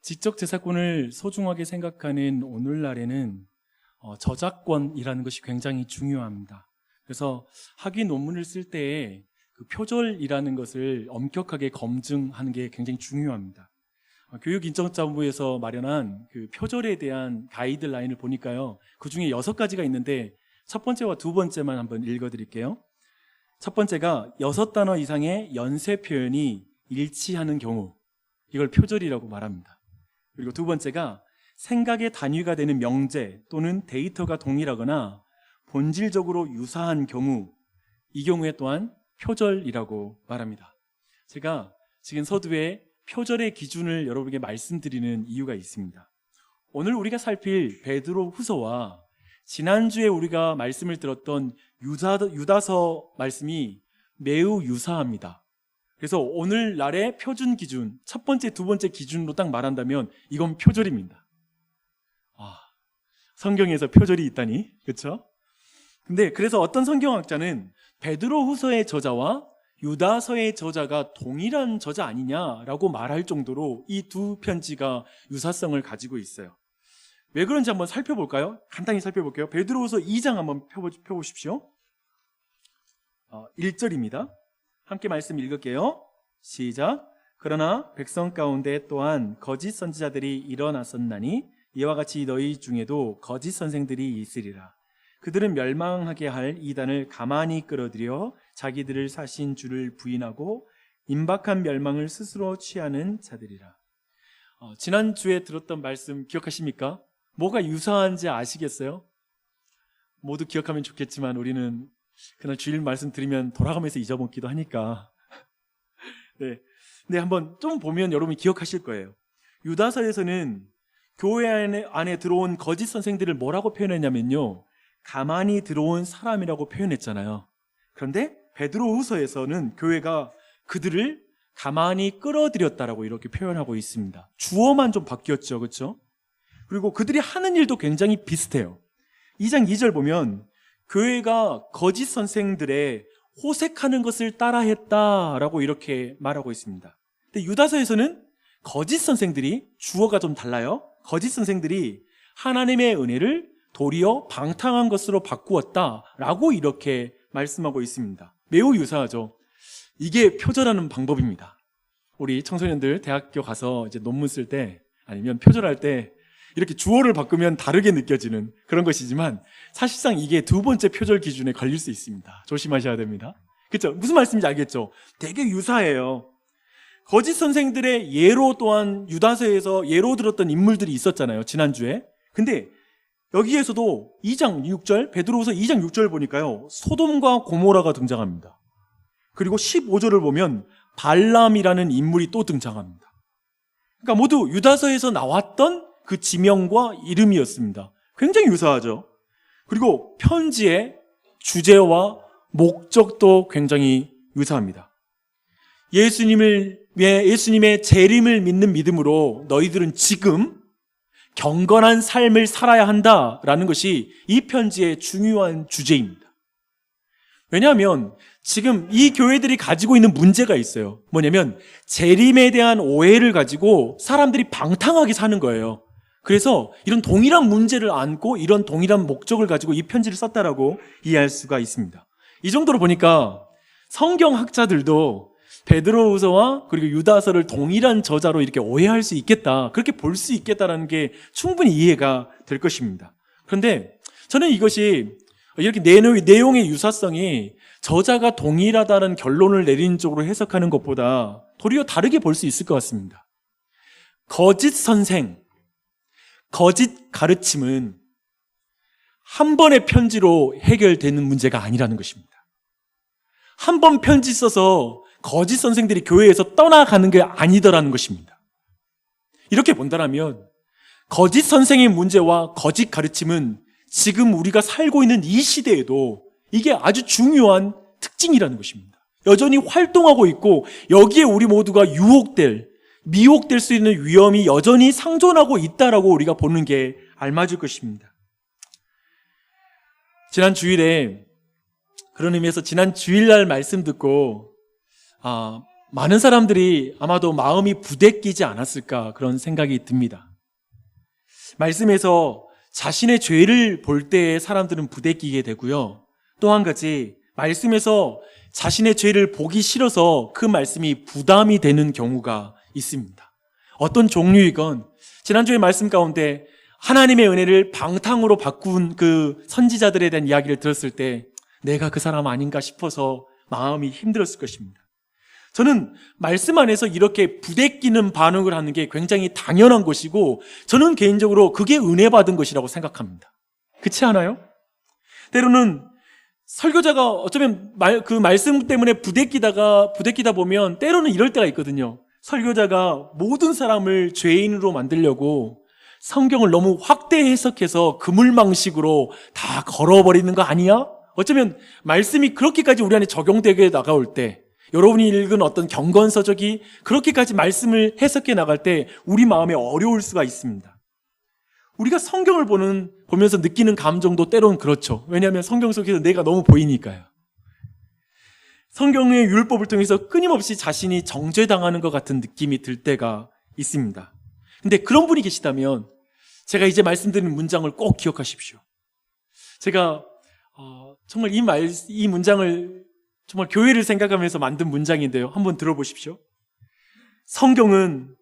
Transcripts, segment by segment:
지적 재산권을 소중하게 생각하는 오늘날에는 저작권이라는 것이 굉장히 중요합니다. 그래서 학위 논문을 쓸 때에 그 표절이라는 것을 엄격하게 검증하는 게 굉장히 중요합니다. 교육인정자본부에서 마련한 그 표절에 대한 가이드라인을 보니까요, 그 중에 6가지가 있는데 첫 번째와 두 번째만 한번 읽어드릴게요. 첫 번째가 6단어 이상의 연쇄 표현이 일치하는 경우, 이걸 표절이라고 말합니다. 그리고 두 번째가 생각의 단위가 되는 명제 또는 데이터가 동일하거나 본질적으로 유사한 경우, 이 경우에 또한 표절이라고 말합니다. 제가 지금 서두에 표절의 기준을 여러분에게 말씀드리는 이유가 있습니다. 오늘 우리가 살필 베드로 후서와 지난주에 우리가 말씀을 들었던 유다서 말씀이 매우 유사합니다. 그래서 오늘날의 표준 기준, 첫 번째, 두 번째 기준으로 딱 말한다면 이건 표절입니다. 성경에서 표절이 있다니, 그렇죠? 근데 그래서 어떤 성경학자는 베드로 후서의 저자와 유다서의 저자가 동일한 저자 아니냐라고 말할 정도로 이 두 편지가 유사성을 가지고 있어요. 왜 그런지 한번 살펴볼까요? 간단히 살펴볼게요. 베드로후서 2장 한번 펴보십시오. 1절입니다. 함께 말씀 읽을게요. 시작. 그러나 백성 가운데 또한 거짓 선지자들이 일어났었나니 이와 같이 너희 중에도 거짓 선생들이 있으리라. 그들은 멸망하게 할 이단을 가만히 끌어들여 자기들을 사신 주를 부인하고 임박한 멸망을 스스로 취하는 자들이라. 지난주에 들었던 말씀 기억하십니까? 뭐가 유사한지 아시겠어요? 모두 기억하면 좋겠지만 우리는 그날 주일 말씀 드리면 돌아가면서 잊어먹기도 하니까. 네. 근데 한번 좀 보면 여러분이 기억하실 거예요. 유다서에서는 교회 안에 들어온 거짓 선생들을 뭐라고 표현했냐면요, 가만히 들어온 사람이라고 표현했잖아요. 그런데 베드로 후서에서는 교회가 그들을 가만히 끌어들였다라고 이렇게 표현하고 있습니다. 주어만 좀 바뀌었죠, 그렇죠? 그리고 그들이 하는 일도 굉장히 비슷해요. 2장 2절 보면 교회가 거짓 선생들의 호색하는 것을 따라했다라고 이렇게 말하고 있습니다. 근데 유다서에서는 거짓 선생들이, 주어가 좀 달라요. 거짓 선생들이 하나님의 은혜를 도리어 방탕한 것으로 바꾸었다라고 이렇게 말씀하고 있습니다. 매우 유사하죠. 이게 표절하는 방법입니다. 우리 청소년들 대학교 가서 이제 논문 쓸 때 아니면 표절할 때 이렇게 주어를 바꾸면 다르게 느껴지는 그런 것이지만 사실상 이게 두 번째 표절 기준에 걸릴 수 있습니다. 조심하셔야 됩니다. 그렇죠? 무슨 말씀인지 알겠죠? 되게 유사해요. 거짓 선생들의 예로 또한 유다서에서 예로 들었던 인물들이 있었잖아요, 지난주에. 근데 여기에서도 2장 6절, 베드로후서 2장 6절 보니까요, 소돔과 고모라가 등장합니다. 그리고 15절을 보면 발람이라는 인물이 또 등장합니다. 그러니까 모두 유다서에서 나왔던 그 지명과 이름이었습니다. 굉장히 유사하죠. 그리고 편지의 주제와 목적도 굉장히 유사합니다. 예수님의 재림을 믿는 믿음으로 너희들은 지금 경건한 삶을 살아야 한다라는 것이 이 편지의 중요한 주제입니다. 왜냐하면 지금 이 교회들이 가지고 있는 문제가 있어요. 뭐냐면 재림에 대한 오해를 가지고 사람들이 방탕하게 사는 거예요. 그래서 이런 동일한 문제를 안고 이런 동일한 목적을 가지고 이 편지를 썼다라고 이해할 수가 있습니다. 이 정도로 보니까 성경학자들도 베드로후서와 그리고 유다서를 동일한 저자로 이렇게 오해할 수 있겠다, 그렇게 볼 수 있겠다라는 게 충분히 이해가 될 것입니다. 그런데 저는 이것이 이렇게 내용의 유사성이 저자가 동일하다는 결론을 내리는 쪽으로 해석하는 것보다 도리어 다르게 볼 수 있을 것 같습니다. 거짓 선생, 거짓 가르침은 한 번의 편지로 해결되는 문제가 아니라는 것입니다. 한 번 편지 써서 거짓 선생들이 교회에서 떠나가는 게 아니더라는 것입니다. 이렇게 본다면 거짓 선생의 문제와 거짓 가르침은 지금 우리가 살고 있는 이 시대에도 이게 아주 중요한 특징이라는 것입니다. 여전히 활동하고 있고 여기에 우리 모두가 미혹될 수 있는 위험이 여전히 상존하고 있다라고 우리가 보는 게 알맞을 것입니다. 지난 주일에, 그런 의미에서 지난 주일날 말씀 듣고 많은 사람들이 아마도 마음이 부대끼지 않았을까 그런 생각이 듭니다. 말씀에서 자신의 죄를 볼 때에 사람들은 부대끼게 되고요. 또 한 가지, 말씀에서 자신의 죄를 보기 싫어서 그 말씀이 부담이 되는 경우가 있습니다. 어떤 종류이건 지난주에 말씀 가운데 하나님의 은혜를 방탕으로 바꾼 그 선지자들에 대한 이야기를 들었을 때 내가 그 사람 아닌가 싶어서 마음이 힘들었을 것입니다. 저는 말씀 안에서 이렇게 부대끼는 반응을 하는 게 굉장히 당연한 것이고 저는 개인적으로 그게 은혜 받은 것이라고 생각합니다. 그렇지 않아요? 때로는 설교자가 어쩌면 그 말씀 때문에 부대끼다 보면 때로는 이럴 때가 있거든요. 설교자가 모든 사람을 죄인으로 만들려고 성경을 너무 확대 해석해서 그물망식으로 다 걸어버리는 거 아니야? 어쩌면 말씀이 그렇게까지 우리 안에 적용되게 나가올 때, 여러분이 읽은 어떤 경건서적이 그렇게까지 말씀을 해석해 나갈 때 우리 마음에 어려울 수가 있습니다. 우리가 성경을 보면서 느끼는 감정도 때로는 그렇죠. 왜냐하면 성경 속에서 내가 너무 보이니까요. 성경의 율법을 통해서 끊임없이 자신이 정죄당하는 것 같은 느낌이 들 때가 있습니다. 근데 그런 분이 계시다면 제가 이제 말씀드리는 문장을 꼭 기억하십시오. 제가 정말 이 문장을 정말 교회를 생각하면서 만든 문장인데요. 한번 들어보십시오. 성경은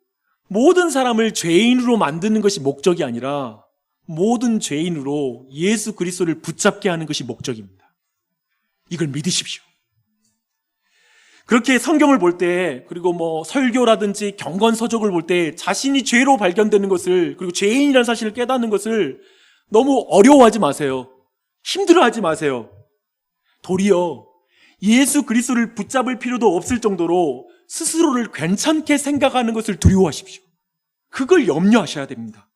모든 사람을 죄인으로 만드는 것이 목적이 아니라 모든 죄인으로 예수 그리스도를 붙잡게 하는 것이 목적입니다. 이걸 믿으십시오. 그렇게 성경을 볼 때, 그리고 설교라든지 경건서적을 볼 때 자신이 죄로 발견되는 것을, 그리고 죄인이라는 사실을 깨닫는 것을 너무 어려워하지 마세요. 힘들어하지 마세요. 도리어 예수 그리스도를 붙잡을 필요도 없을 정도로 스스로를 괜찮게 생각하는 것을 두려워하십시오. 그걸 염려하셔야 됩니다.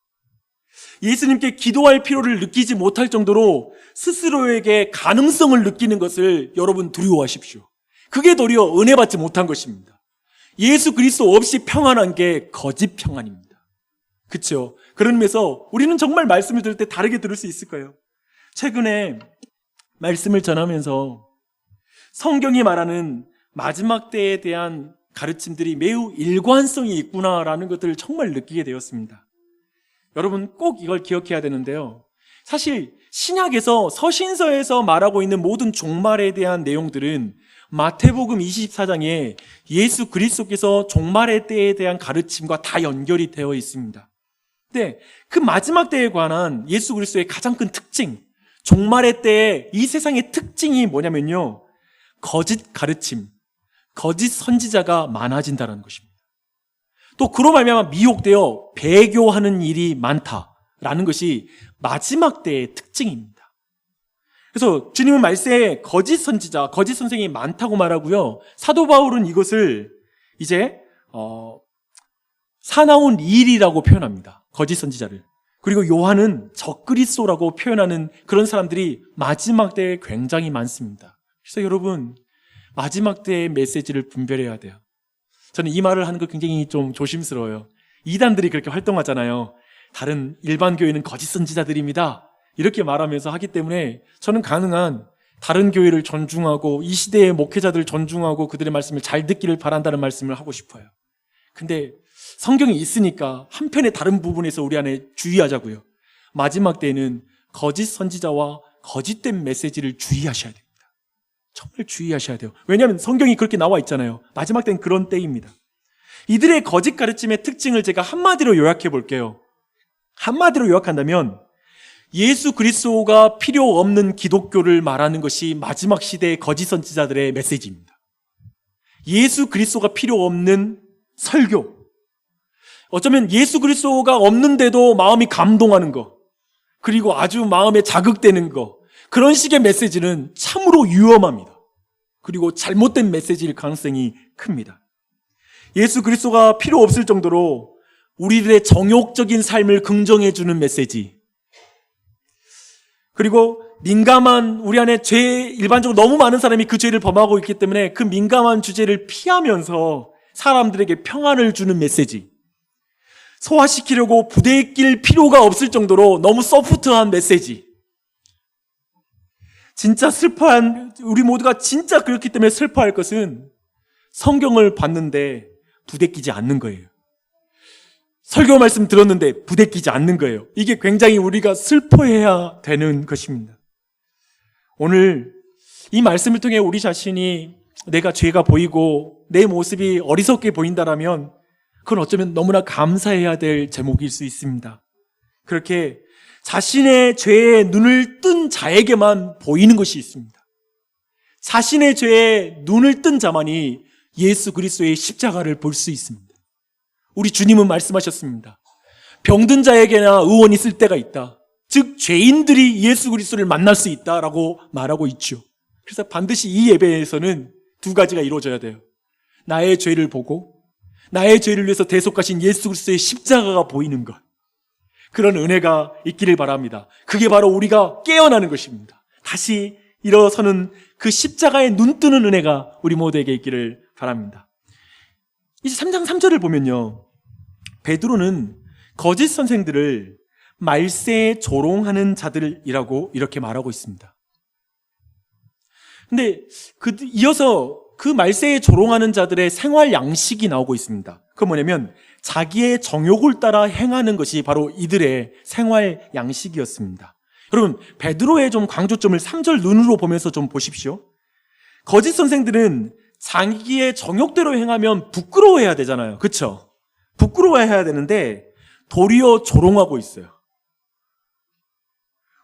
예수님께 기도할 필요를 느끼지 못할 정도로 스스로에게 가능성을 느끼는 것을 여러분 두려워하십시오. 그게 도리어 은혜 받지 못한 것입니다. 예수 그리스도 없이 평안한 게 거짓 평안입니다. 그렇죠? 그런 의미에서 우리는 정말 말씀을 들을 때 다르게 들을 수 있을 거예요. 최근에 말씀을 전하면서 성경이 말하는 마지막 때에 대한 가르침들이 매우 일관성이 있구나라는 것들을 정말 느끼게 되었습니다. 여러분 꼭 이걸 기억해야 되는데요. 사실 신약에서 서신서에서 말하고 있는 모든 종말에 대한 내용들은 마태복음 24장에 예수 그리스도께서 종말의 때에 대한 가르침과 다 연결이 되어 있습니다. 근데 그 마지막 때에 관한 예수 그리스도의 가장 큰 특징, 종말의 때의 이 세상의 특징이 뭐냐면요, 거짓 가르침, 거짓 선지자가 많아진다는 것입니다. 또 그로 말미암아 미혹되어 배교하는 일이 많다라는 것이 마지막 때의 특징입니다. 그래서 주님은 말세에 거짓 선지자, 거짓 선생이 많다고 말하고요. 사도 바울은 이것을 이제 사나운 일이라고 표현합니다. 거짓 선지자를. 그리고 요한은 적그리스도라고 표현하는 그런 사람들이 마지막 때에 굉장히 많습니다. 그래서 여러분 마지막 때의 메시지를 분별해야 돼요. 저는 이 말을 하는 거 굉장히 좀 조심스러워요. 이단들이 그렇게 활동하잖아요. 다른 일반 교회는 거짓 선지자들입니다. 이렇게 말하면서 하기 때문에 저는 가능한 다른 교회를 존중하고 이 시대의 목회자들을 존중하고 그들의 말씀을 잘 듣기를 바란다는 말씀을 하고 싶어요. 근데 성경이 있으니까 한편의 다른 부분에서 우리 안에 주의하자고요. 마지막 때에는 거짓 선지자와 거짓된 메시지를 주의하셔야 됩니다. 정말 주의하셔야 돼요. 왜냐하면 성경이 그렇게 나와 있잖아요. 마지막 때는 그런 때입니다. 이들의 거짓 가르침의 특징을 제가 한마디로 요약해 볼게요. 한마디로 요약한다면 예수 그리스도가 필요 없는 기독교를 말하는 것이 마지막 시대의 거짓 선지자들의 메시지입니다. 예수 그리스도가 필요 없는 설교, 어쩌면 예수 그리스도가 없는데도 마음이 감동하는 거, 그리고 아주 마음에 자극되는 거, 그런 식의 메시지는 참으로 위험합니다. 그리고 잘못된 메시지일 가능성이 큽니다. 예수 그리스도가 필요 없을 정도로 우리들의 정욕적인 삶을 긍정해주는 메시지, 그리고 민감한 우리 안에 일반적으로 너무 많은 사람이 그 죄를 범하고 있기 때문에 그 민감한 주제를 피하면서 사람들에게 평안을 주는 메시지, 소화시키려고 부대낄 필요가 없을 정도로 너무 소프트한 메시지, 진짜 우리 모두가 진짜 그렇기 때문에 슬퍼할 것은 성경을 봤는데 부대끼지 않는 거예요. 설교 말씀 들었는데 부대끼지 않는 거예요. 이게 굉장히 우리가 슬퍼해야 되는 것입니다. 오늘 이 말씀을 통해 우리 자신이 내가 죄가 보이고 내 모습이 어리석게 보인다라면 그건 어쩌면 너무나 감사해야 될 제목일 수 있습니다. 그렇게 자신의 죄에 눈을 뜬 자에게만 보이는 것이 있습니다. 자신의 죄에 눈을 뜬 자만이 예수 그리스도의 십자가를 볼 수 있습니다. 우리 주님은 말씀하셨습니다. 병든 자에게나 의원이 있을 때가 있다. 즉 죄인들이 예수 그리스도를 만날 수 있다라고 말하고 있죠. 그래서 반드시 이 예배에서는 두 가지가 이루어져야 돼요. 나의 죄를 보고 나의 죄를 위해서 대속하신 예수 그리스도의 십자가가 보이는 것. 그런 은혜가 있기를 바랍니다. 그게 바로 우리가 깨어나는 것입니다. 다시 일어서는 그 십자가에 눈 뜨는 은혜가 우리 모두에게 있기를 바랍니다. 이제 3장 3절을 보면요, 베드로는 거짓 선생들을 말세에 조롱하는 자들이라고 이렇게 말하고 있습니다. 근데 이어서 그 말세에 조롱하는 자들의 생활 양식이 나오고 있습니다. 그건 뭐냐면 자기의 정욕을 따라 행하는 것이 바로 이들의 생활 양식이었습니다. 여러분, 베드로의 좀 강조점을 3절 눈으로 보면서 좀 보십시오. 거짓 선생들은 자기의 정욕대로 행하면 부끄러워해야 되잖아요. 그렇죠? 부끄러워해야 되는데 도리어 조롱하고 있어요.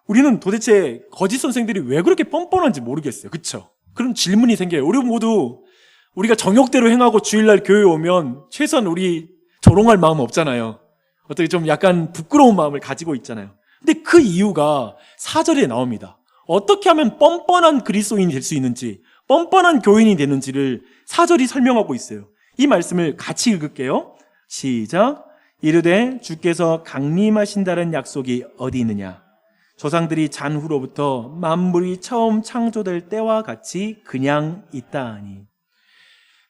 우리는 도대체 거짓 선생들이 왜 그렇게 뻔뻔한지 모르겠어요. 그렇죠? 그런 질문이 생겨요. 우리 모두 우리가 정욕대로 행하고 주일날 교회에 오면 최소한 우리 조롱할 마음 없잖아요. 어떻게 좀 약간 부끄러운 마음을 가지고 있잖아요. 근데 그 이유가 4절에 나옵니다. 어떻게 하면 뻔뻔한 그리스도인이 될 수 있는지, 뻔뻔한 교인이 되는지를 4절이 설명하고 있어요. 이 말씀을 같이 읽을게요. 시작. 이르되 주께서 강림하신다는 약속이 어디 있느냐? 조상들이 잔 후로부터 만물이 처음 창조될 때와 같이 그냥 있다하니.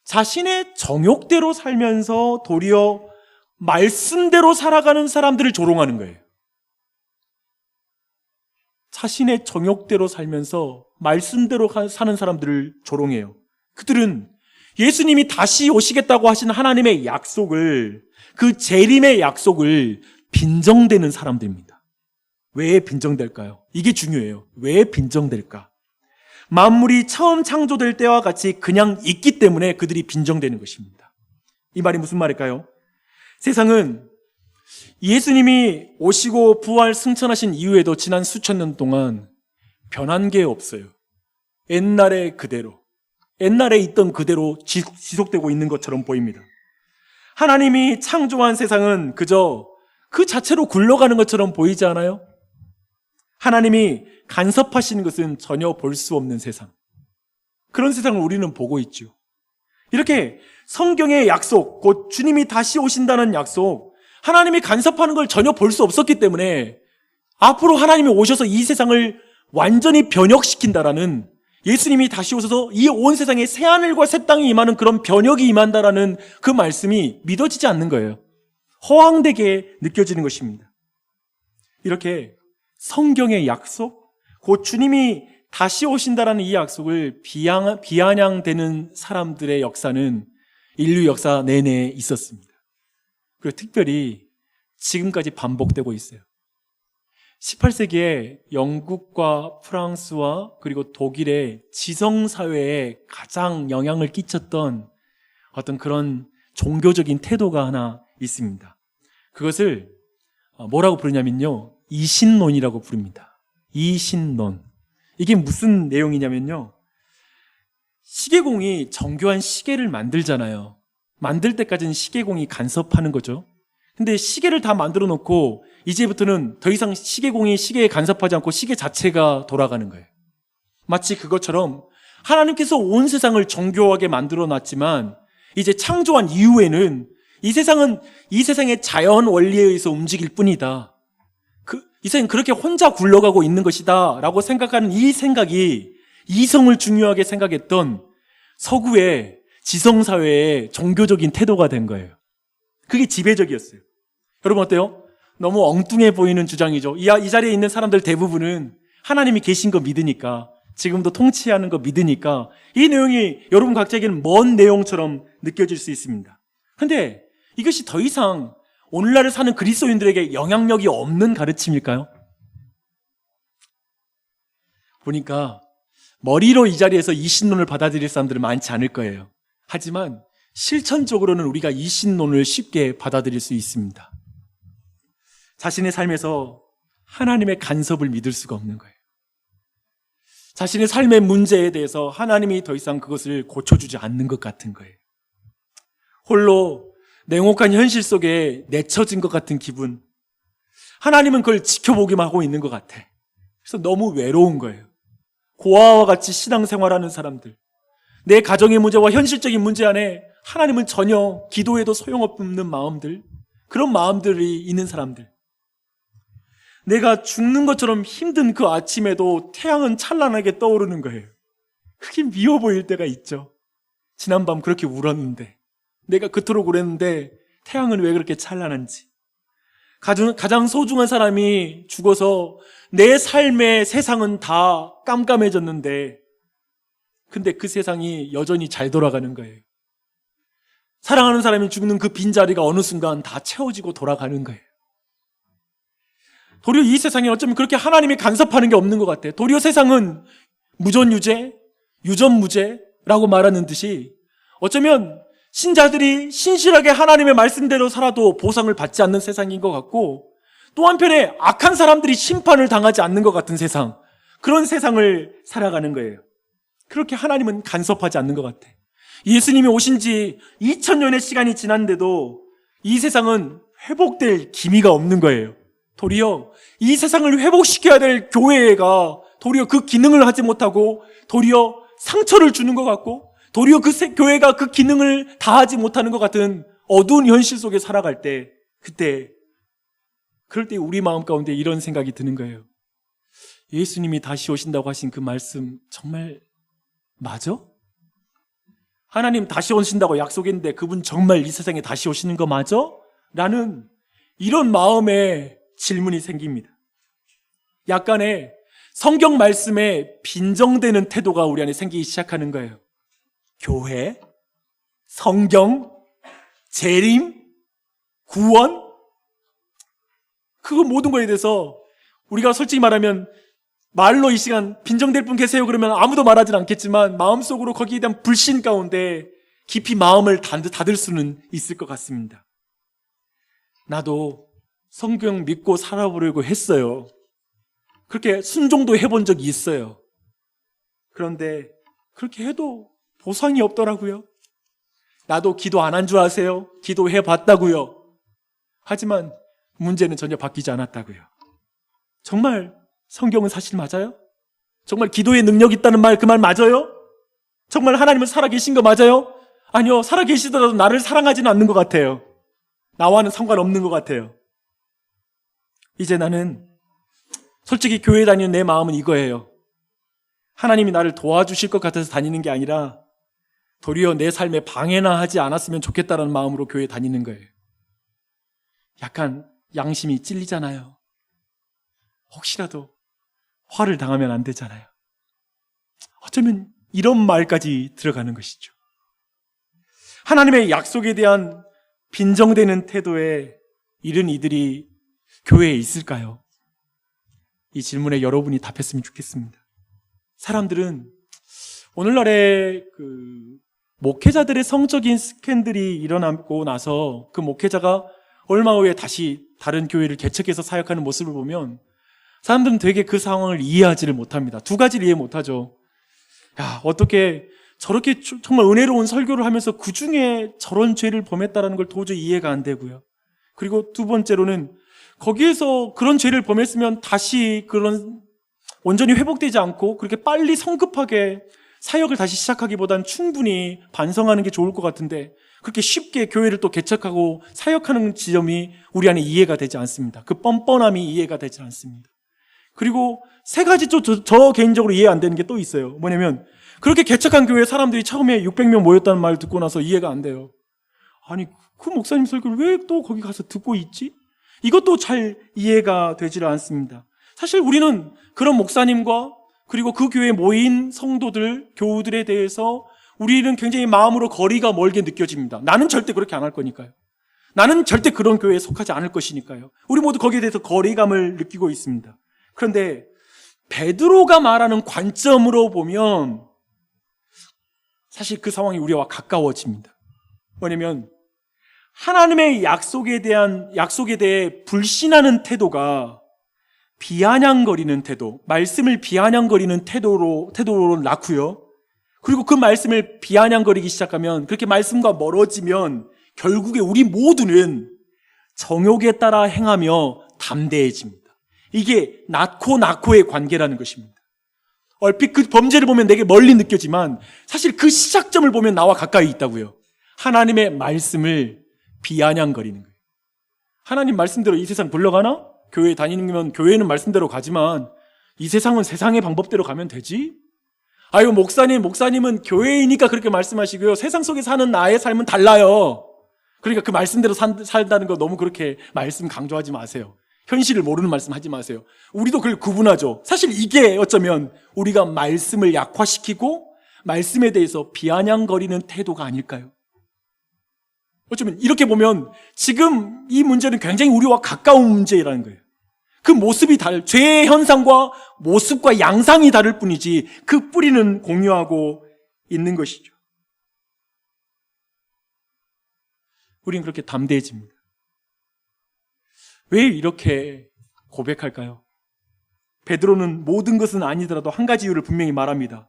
자신의 정욕대로 살면서 도리어 말씀대로 살아가는 사람들을 조롱하는 거예요. 자신의 정욕대로 살면서 말씀대로 사는 사람들을 조롱해요. 그들은 예수님이 다시 오시겠다고 하신 하나님의 약속을, 그 재림의 약속을 빈정대는 사람들입니다. 왜 빈정될까요? 이게 중요해요. 왜 빈정될까? 만물이 처음 창조될 때와 같이 그냥 있기 때문에 그들이 빈정되는 것입니다. 이 말이 무슨 말일까요? 세상은 예수님이 오시고 부활 승천하신 이후에도 지난 수천 년 동안 변한 게 없어요. 옛날에 그대로, 옛날에 있던 그대로 지속되고 있는 것처럼 보입니다. 하나님이 창조한 세상은 그저 그 자체로 굴러가는 것처럼 보이지 않아요? 하나님이 간섭하시는 것은 전혀 볼 수 없는 세상. 그런 세상을 우리는 보고 있죠. 이렇게 성경의 약속, 곧 주님이 다시 오신다는 약속, 하나님이 간섭하는 걸 전혀 볼 수 없었기 때문에 앞으로 하나님이 오셔서 이 세상을 완전히 변혁시킨다라는, 예수님이 다시 오셔서 이 온 세상에 새하늘과 새 땅이 임하는 그런 변혁이 임한다라는 그 말씀이 믿어지지 않는 거예요. 허황되게 느껴지는 것입니다. 이렇게 성경의 약속, 곧 주님이 다시 오신다라는 이 약속을 비아냥대는 사람들의 역사는 인류 역사 내내 있었습니다. 그리고 특별히 지금까지 반복되고 있어요. 18세기에 영국과 프랑스와 그리고 독일의 지성사회에 가장 영향을 끼쳤던 어떤 그런 종교적인 태도가 하나 있습니다. 그것을 뭐라고 부르냐면요, 이신론이라고 부릅니다. 이신론. 이게 무슨 내용이냐면요, 시계공이 정교한 시계를 만들잖아요. 만들 때까지는 시계공이 간섭하는 거죠. 근데 시계를 다 만들어 놓고 이제부터는 더 이상 시계공이 시계에 간섭하지 않고 시계 자체가 돌아가는 거예요. 마치 그것처럼 하나님께서 온 세상을 정교하게 만들어 놨지만 이제 창조한 이후에는 이 세상은 이 세상의 자연 원리에 의해서 움직일 뿐이다. 이 세상은 그렇게 혼자 굴러가고 있는 것이다 라고 생각하는 이 생각이 이성을 중요하게 생각했던 서구의 지성사회의 종교적인 태도가 된 거예요. 그게 지배적이었어요. 여러분 어때요? 너무 엉뚱해 보이는 주장이죠. 이 자리에 있는 사람들 대부분은 하나님이 계신 거 믿으니까 지금도 통치하는 거 믿으니까 이 내용이 여러분 각자에게는 먼 내용처럼 느껴질 수 있습니다. 그런데 이것이 더 이상 오늘날을 사는 그리스도인들에게 영향력이 없는 가르침일까요? 보니까 머리로 이 자리에서 이 신론을 받아들일 사람들은 많지 않을 거예요. 하지만 실천적으로는 우리가 이 신론을 쉽게 받아들일 수 있습니다. 자신의 삶에서 하나님의 간섭을 믿을 수가 없는 거예요. 자신의 삶의 문제에 대해서 하나님이 더 이상 그것을 고쳐주지 않는 것 같은 거예요. 홀로 냉혹한 현실 속에 내쳐진 것 같은 기분. 하나님은 그걸 지켜보기만 하고 있는 것 같아. 그래서 너무 외로운 거예요. 고아와 같이 신앙생활하는 사람들, 내 가정의 문제와 현실적인 문제 안에 하나님은 전혀 기도해도 소용없는 마음들, 그런 마음들이 있는 사람들. 내가 죽는 것처럼 힘든 그 아침에도 태양은 찬란하게 떠오르는 거예요. 그게 미워 보일 때가 있죠. 지난밤 그렇게 울었는데, 내가 그토록 울었는데 태양은 왜 그렇게 찬란한지. 가장 소중한 사람이 죽어서 내 삶의 세상은 다 깜깜해졌는데, 근데 그 세상이 여전히 잘 돌아가는 거예요. 사랑하는 사람이 죽는 그 빈자리가 어느 순간 다 채워지고 돌아가는 거예요. 도리어 이 세상에 어쩌면 그렇게 하나님이 간섭하는 게 없는 것 같아요. 도리어 세상은 무전유죄, 유전무죄라고 말하는 듯이 어쩌면 신자들이 신실하게 하나님의 말씀대로 살아도 보상을 받지 않는 세상인 것 같고, 또 한편에 악한 사람들이 심판을 당하지 않는 것 같은 세상, 그런 세상을 살아가는 거예요. 그렇게 하나님은 간섭하지 않는 것 같아. 예수님이 오신 지 2000년의 시간이 지났는데도 이 세상은 회복될 기미가 없는 거예요. 도리어 이 세상을 회복시켜야 될 교회가 도리어 그 기능을 하지 못하고 도리어 상처를 주는 것 같고, 도리어 그 교회가 그 기능을 다하지 못하는 것 같은 어두운 현실 속에 살아갈 때, 그럴 때 우리 마음 가운데 이런 생각이 드는 거예요. 예수님이 다시 오신다고 하신 그 말씀 정말 맞아? 하나님 다시 오신다고 약속했는데 그분 정말 이 세상에 다시 오시는 거 맞아? 라는 이런 마음에 질문이 생깁니다. 약간의 성경 말씀에 빈정되는 태도가 우리 안에 생기기 시작하는 거예요. 교회, 성경, 재림, 구원, 그거 모든 거에 대해서 우리가 솔직히 말하면 말로 이 시간 빈정될 분 계세요 그러면 아무도 말하진 않겠지만 마음속으로 거기에 대한 불신 가운데 깊이 마음을 닫을 수는 있을 것 같습니다. 나도 성경 믿고 살아보려고 했어요. 그렇게 순종도 해본 적이 있어요. 그런데 그렇게 해도 보상이 없더라고요. 나도 기도 안 한 줄 아세요? 기도해 봤다고요. 하지만 문제는 전혀 바뀌지 않았다고요. 정말 성경은 사실 맞아요? 정말 기도에 능력 있다는 말, 그 말 맞아요? 정말 하나님은 살아계신 거 맞아요? 아니요, 살아계시더라도 나를 사랑하지는 않는 것 같아요. 나와는 상관없는 것 같아요. 이제 나는 솔직히 교회 다니는 내 마음은 이거예요. 하나님이 나를 도와주실 것 같아서 다니는 게 아니라 도리어 내 삶에 방해나 하지 않았으면 좋겠다는 마음으로 교회 다니는 거예요. 약간 양심이 찔리잖아요. 혹시라도 화를 당하면 안 되잖아요. 어쩌면 이런 말까지 들어가는 것이죠. 하나님의 약속에 대한 빈정되는 태도에 이른 이들이 교회에 있을까요? 이 질문에 여러분이 답했으면 좋겠습니다. 사람들은 오늘날의 목회자들의 성적인 스캔들이 일어나고 나서 그 목회자가 얼마 후에 다시 다른 교회를 개척해서 사역하는 모습을 보면 사람들은 되게 그 상황을 이해하지를 못합니다. 두 가지를 이해 못하죠. 야, 어떻게 저렇게 정말 은혜로운 설교를 하면서 그 중에 저런 죄를 범했다는 걸 도저히 이해가 안 되고요. 그리고 두 번째로는 거기에서 그런 죄를 범했으면 다시 온전히 회복되지 않고 그렇게 빨리 성급하게 사역을 다시 시작하기보단 충분히 반성하는 게 좋을 것 같은데 그렇게 쉽게 교회를 또 개척하고 사역하는 지점이 우리 안에 이해가 되지 않습니다. 그 뻔뻔함이 이해가 되지 않습니다. 그리고 세 가지 저 개인적으로 이해 안 되는 게 또 있어요. 뭐냐면 그렇게 개척한 교회 사람들이 처음에 600명 모였다는 말 듣고 나서 이해가 안 돼요. 아니 그 목사님 설교를 왜 또 거기 가서 듣고 있지? 이것도 잘 이해가 되지를 않습니다. 사실 우리는 그런 목사님과 그리고 그 교회에 모인 성도들, 교우들에 대해서 우리는 굉장히 마음으로 거리가 멀게 느껴집니다. 나는 절대 그렇게 안 할 거니까요. 나는 절대 그런 교회에 속하지 않을 것이니까요. 우리 모두 거기에 대해서 거리감을 느끼고 있습니다. 그런데 베드로가 말하는 관점으로 보면 사실 그 상황이 우리와 가까워집니다. 뭐냐면 하나님의 약속에 대해 불신하는 태도가 비아냥거리는 태도, 말씀을 비아냥거리는 태도로 낳고요. 그리고 그 말씀을 비아냥거리기 시작하면, 그렇게 말씀과 멀어지면 결국에 우리 모두는 정욕에 따라 행하며 담대해집니다. 이게 낳고의 관계라는 것입니다. 얼핏 그 범죄를 보면 내게 멀리 느껴지만 사실 그 시작점을 보면 나와 가까이 있다고요. 하나님의 말씀을 비아냥거리는 거예요. 하나님 말씀대로 이 세상 굴러가나? 교회 다니면 교회는 말씀대로 가지만 이 세상은 세상의 방법대로 가면 되지? 아유, 목사님은 교회이니까 그렇게 말씀하시고요. 세상 속에 사는 나의 삶은 달라요. 그러니까 그 말씀대로 살다는 거 너무 그렇게 말씀 강조하지 마세요. 현실을 모르는 말씀 하지 마세요. 우리도 그걸 구분하죠. 사실 이게 어쩌면 우리가 말씀을 약화시키고 말씀에 대해서 비아냥거리는 태도가 아닐까요? 어쩌면 이렇게 보면 지금 이 문제는 굉장히 우리와 가까운 문제라는 거예요. 그 모습이 죄의 현상과 모습과 양상이 다를 뿐이지 그 뿌리는 공유하고 있는 것이죠. 우리는 그렇게 담대해집니다. 왜 이렇게 고백할까요? 베드로는 모든 것은 아니더라도 한 가지 이유를 분명히 말합니다.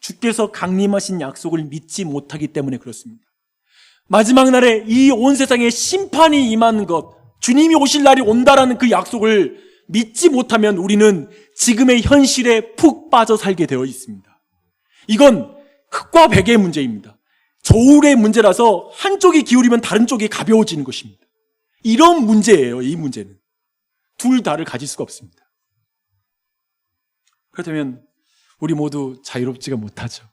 주께서 강림하신 약속을 믿지 못하기 때문에 그렇습니다. 마지막 날에 이 온 세상에 심판이 임하는 것, 주님이 오실 날이 온다라는 그 약속을 믿지 못하면 우리는 지금의 현실에 푹 빠져 살게 되어 있습니다. 이건 흑과 백의 문제입니다. 저울의 문제라서 한쪽이 기울이면 다른 쪽이 가벼워지는 것입니다. 이런 문제예요, 이 문제는. 둘 다를 가질 수가 없습니다. 그렇다면 우리 모두 자유롭지가 못하죠.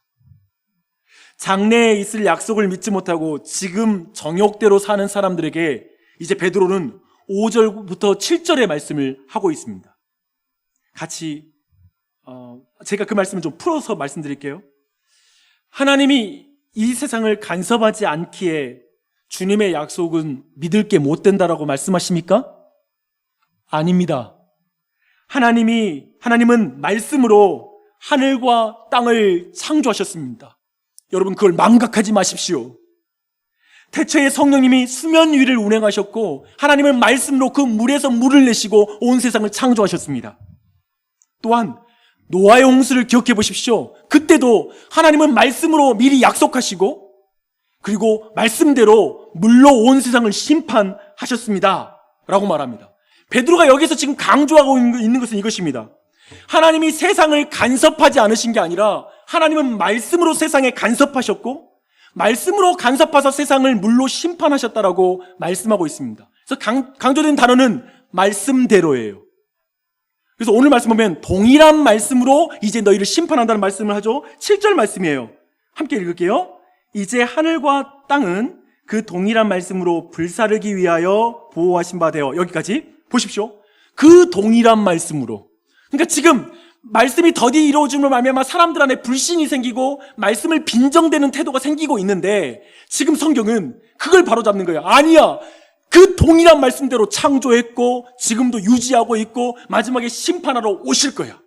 장래에 있을 약속을 믿지 못하고 지금 정욕대로 사는 사람들에게 이제 베드로는 5절부터 7절의 말씀을 하고 있습니다. 같이 제가 그 말씀을 좀 풀어서 말씀드릴게요. 하나님이 이 세상을 간섭하지 않기에 주님의 약속은 믿을 게 못 된다라고 말씀하십니까? 아닙니다. 하나님은 말씀으로 하늘과 땅을 창조하셨습니다. 여러분, 그걸 망각하지 마십시오. 태초에 성령님이 수면 위를 운행하셨고 하나님은 말씀으로 그 물에서 물을 내시고 온 세상을 창조하셨습니다. 또한 노아의 홍수를 기억해 보십시오. 그때도 하나님은 말씀으로 미리 약속하시고 그리고 말씀대로 물로 온 세상을 심판하셨습니다 라고 말합니다. 베드로가 여기서 지금 강조하고 있는 것은 이것입니다. 하나님이 세상을 간섭하지 않으신 게 아니라 하나님은 말씀으로 세상에 간섭하셨고 말씀으로 간섭하셔서 세상을 물로 심판하셨다라고 말씀하고 있습니다. 그래서 강조된 단어는 말씀대로예요. 그래서 오늘 말씀 보면 동일한 말씀으로 이제 너희를 심판한다는 말씀을 하죠. 7절 말씀이에요. 함께 읽을게요. 이제 하늘과 땅은 그 동일한 말씀으로 불사르기 위하여 보호하신 바 되어. 여기까지 보십시오. 그 동일한 말씀으로. 그러니까 지금 말씀이 더디 이루어짐으로 말미암아 사람들 안에 불신이 생기고 말씀을 빈정대는 태도가 생기고 있는데 지금 성경은 그걸 바로잡는 거예요. 아니야. 그 동일한 말씀대로 창조했고 지금도 유지하고 있고 마지막에 심판하러 오실 거야.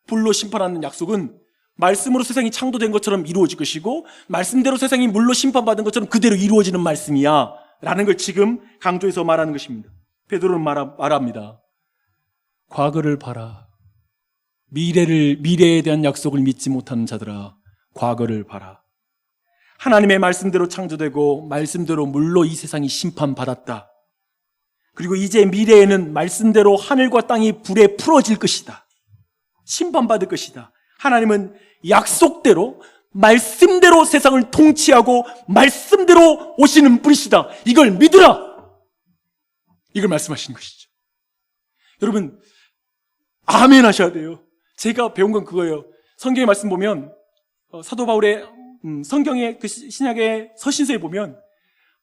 불로 심판하는 약속은 말씀으로 세상이 창조된 것처럼 이루어질 것이고 말씀대로 세상이 물로 심판받은 것처럼 그대로 이루어지는 말씀이야 라는 걸 지금 강조해서 말하는 것입니다. 베드로는 말합니다. 과거를 봐라. 미래에 대한 약속을 믿지 못하는 자들아, 과거를 봐라. 하나님의 말씀대로 창조되고 말씀대로 물로 이 세상이 심판받았다. 그리고 이제 미래에는 말씀대로 하늘과 땅이 불에 풀어질 것이다. 심판받을 것이다. 하나님은 약속대로 말씀대로 세상을 통치하고 말씀대로 오시는 분이시다. 이걸 믿으라. 이걸 말씀하시는 것이죠. 여러분, 아멘 하셔야 돼요. 제가 배운 건 그거예요. 성경의 말씀 보면 사도 바울의 성경의 그 신약의 서신서에 보면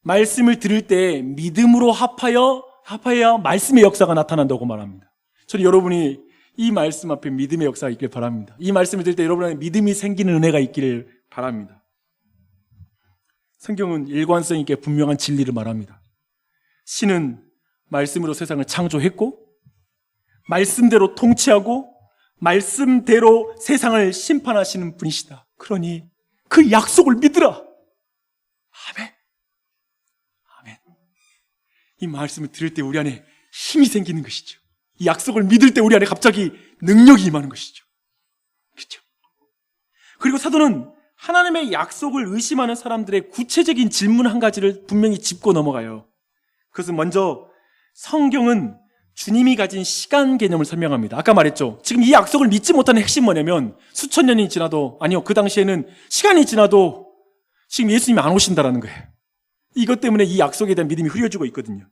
말씀을 들을 때 믿음으로 합하여야 말씀의 역사가 나타난다고 말합니다. 저는 여러분이 이 말씀 앞에 믿음의 역사가 있길 바랍니다. 이 말씀을 들을 때 여러분의 믿음이 생기는 은혜가 있기를 바랍니다. 성경은 일관성 있게 분명한 진리를 말합니다. 신은 말씀으로 세상을 창조했고, 말씀대로 통치하고, 말씀대로 세상을 심판하시는 분이시다. 그러니 그 약속을 믿으라. 아멘. 아멘. 이 말씀을 들을 때 우리 안에 힘이 생기는 것이죠. 이 약속을 믿을 때 우리 안에 갑자기 능력이 임하는 것이죠. 그렇죠? 그리고 사도는 하나님의 약속을 의심하는 사람들의 구체적인 질문 한 가지를 분명히 짚고 넘어가요. 그것은 먼저 성경은 주님이 가진 시간 개념을 설명합니다. 아까 말했죠. 지금 이 약속을 믿지 못하는 핵심이 뭐냐면 수천 년이 지나도, 아니요, 그 당시에는 시간이 지나도 지금 예수님이 안 오신다라는 거예요. 이것 때문에 이 약속에 대한 믿음이 흐려지고 있거든요.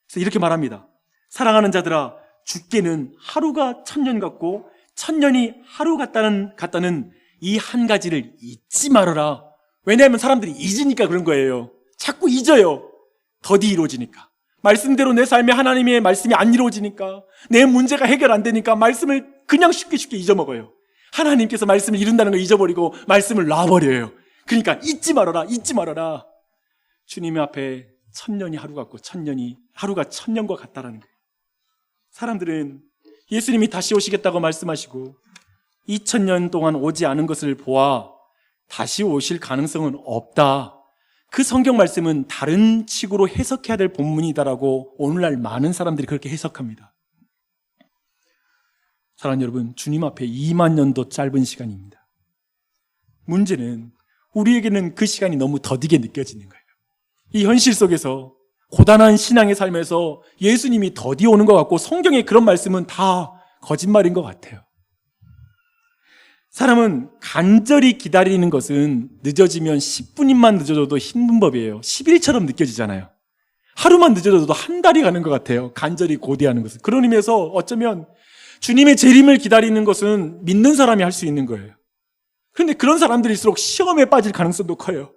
그래서 이렇게 말합니다. 사랑하는 자들아, 죽게는 하루가 1000년 같고 1000년이 하루 같다는 이 한 가지를 잊지 말아라. 왜냐하면 사람들이 잊으니까 그런 거예요. 자꾸 잊어요. 더디 이루어지니까. 말씀대로 내 삶에 하나님의 말씀이 안 이루어지니까, 내 문제가 해결 안 되니까 말씀을 그냥 쉽게 잊어먹어요. 하나님께서 말씀을 이룬다는 걸 잊어버리고 말씀을 놔버려요. 그러니까 잊지 말아라, 잊지 말아라. 주님 앞에 1000년이 하루 같고 1000년이 하루가 1000년과 같다라는 거예요. 사람들은 예수님이 다시 오시겠다고 말씀하시고 2000년 동안 오지 않은 것을 보아 다시 오실 가능성은 없다. 그 성경 말씀은 다른 식으로 해석해야 될 본문이다라고 오늘날 많은 사람들이 그렇게 해석합니다. 사랑하는 여러분, 주님 앞에 2만 년도 짧은 시간입니다. 문제는 우리에게는 그 시간이 너무 더디게 느껴지는 거예요. 이 현실 속에서 고단한 신앙의 삶에서 예수님이 더디 오는 것 같고 성경의 그런 말씀은 다 거짓말인 것 같아요. 사람은 간절히 기다리는 것은 늦어지면 10분만 늦어져도 힘든 법이에요. 10일처럼 느껴지잖아요. 하루만 늦어져도 한 달이 가는 것 같아요. 간절히 고대하는 것은. 그런 의미에서 어쩌면 주님의 재림을 기다리는 것은 믿는 사람이 할 수 있는 거예요. 그런데 그런 사람들일수록 시험에 빠질 가능성도 커요.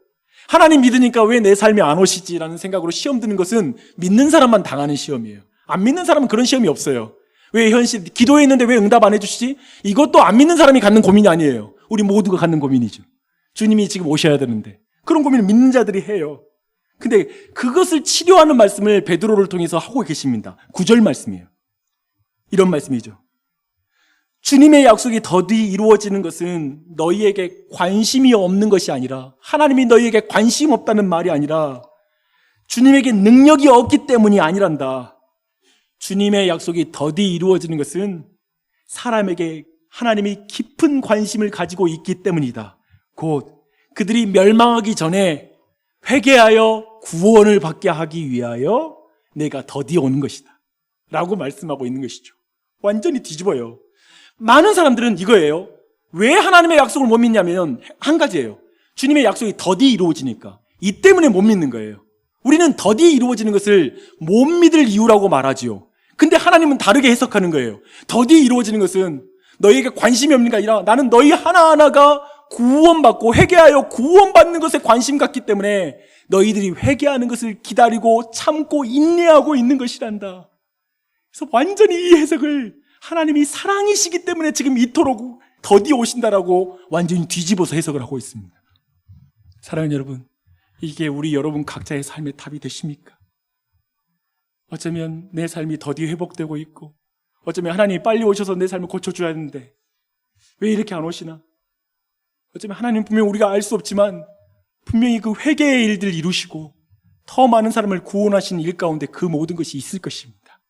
하나님 믿으니까 왜 내 삶에 안 오시지라는 생각으로 시험 드는 것은 믿는 사람만 당하는 시험이에요. 안 믿는 사람은 그런 시험이 없어요. 왜 현실, 기도했는데 왜 응답 안 해주시지? 이것도 안 믿는 사람이 갖는 고민이 아니에요. 우리 모두가 갖는 고민이죠. 주님이 지금 오셔야 되는데. 그런 고민을 믿는 자들이 해요. 근데 그것을 치료하는 말씀을 베드로를 통해서 하고 계십니다. 9절 말씀이에요. 이런 말씀이죠. 주님의 약속이 더디 이루어지는 것은 너희에게 관심이 없는 것이 아니라, 하나님이 너희에게 관심 없다는 말이 아니라 주님에게 능력이 없기 때문이 아니란다. 주님의 약속이 더디 이루어지는 것은 사람에게 하나님이 깊은 관심을 가지고 있기 때문이다. 곧 그들이 멸망하기 전에 회개하여 구원을 받게 하기 위하여 내가 더디 오는 것이다 라고 말씀하고 있는 것이죠. 완전히 뒤집어요. 많은 사람들은 이거예요. 왜 하나님의 약속을 못 믿냐면 한 가지예요. 주님의 약속이 더디 이루어지니까. 이 때문에 못 믿는 거예요. 우리는 더디 이루어지는 것을 못 믿을 이유라고 말하지요. 근데 하나님은 다르게 해석하는 거예요. 더디 이루어지는 것은 너희에게 관심이 없는 게 아니라 나는 너희 하나하나가 구원받고 회개하여 구원받는 것에 관심 갖기 때문에 너희들이 회개하는 것을 기다리고 참고 인내하고 있는 것이란다. 그래서 완전히 이 해석을 하나님이 사랑이시기 때문에 지금 이토록 더디 오신다라고 완전히 뒤집어서 해석을 하고 있습니다. 사랑하는 여러분, 이게 우리 여러분 각자의 삶의 답이 되십니까? 어쩌면 내 삶이 더디 회복되고 있고, 어쩌면 하나님이 빨리 오셔서 내 삶을 고쳐줘야 하는데 왜 이렇게 안 오시나? 어쩌면 하나님 분명히 우리가 알 수 없지만 분명히 그 회개의 일들을 이루시고 더 많은 사람을 구원하시는 일 가운데 그 모든 것이 있을 것입니다.